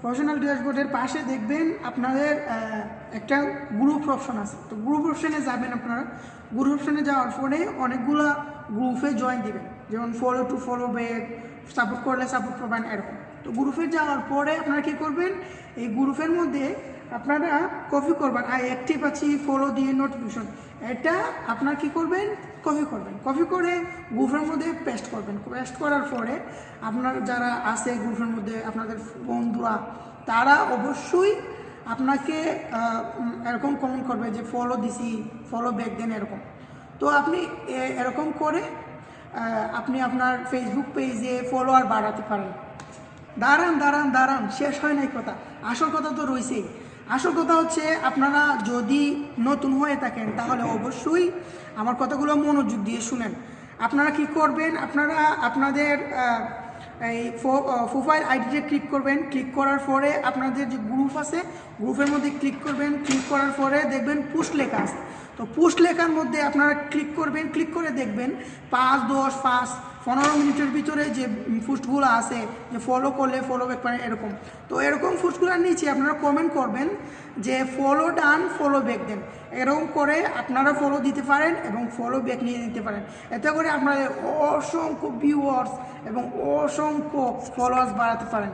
Professional ড্যাশবোর্ডের পাশে দেখবেন আপনাদের একটা গ্রুপ অপশন আছে। তো গ্রুপ অপশনে যাবেন আপনারা। গ্রুপ অপশনে যাওয়ার পরে অনেকগুলো গ্রুপে জয়েন দিবেন, যেমন follow to follow back, support করলে সাপোর্ট পাবেন, এরকম। তো গ্রুপে যাওয়ার পরে আপনারা কী করবেন, এই গ্রুপের মধ্যে আপনারা কপি করবেন, অ্যাক্টিভ আছি ফলো দিয়ে নোটিফিকেশন, এটা আপনার কি করবেন, কপি করবেন। কপি করে গ্রুপের মধ্যে পেস্ট করবেন। পেস্ট করার পরে আপনার যারা আছে গ্রুপের মধ্যে আপনাদের বন্ধুরা, তারা অবশ্যই আপনাকে এরকম কমেন্ট করবে যে ফলো দিছি, ফলো ব্যাক দেন, এরকম। তো আপনি এরকম করে আপনি আপনার ফেসবুক পেজে ফলোয়ার বাড়াতে পারেন। দাঁড়ান, শেষ হয় নাই কথা, আসল কথা তো রয়েছেই। আসল কথা হচ্ছে, আপনারা যদি নতুন হয়ে থাকেন তাহলে অবশ্যই আমার কথাগুলো মনোযোগ দিয়ে শুনেন। আপনারা কি করবেন, আপনারা আপনাদের এই প্রোফাইল আইডিতে ক্লিক করবেন। ক্লিক করার পরে আপনাদের যে গ্রুপ আছে গ্রুপের মধ্যে ক্লিক করবেন। ক্লিক করার পরে দেখবেন পোস্ট লেখা আছে। তো পোস্ট লেখার মধ্যে আপনারা ক্লিক করবেন। ক্লিক করে দেখবেন 5, 10, 15 মিনিটের ভিতরে যে পোস্টগুলো আছে, যে ফলো করলে ফলো ব্যাক পারেন, এরকম। তো এরকম পোস্টগুলোর নিচে আপনারা কমেন্ট করবেন যে ফলো ডান, ফলো ব্যাক দেন। এরকম করে আপনারা ফলো দিতে পারেন এবং ফলো ব্যাক নিয়ে নিতে পারেন। এতে করে আপনাদের অসংখ্য ভিউয়ার্স এবং অসংখ্য ফলোয়ার্স বাড়াতে পারেন।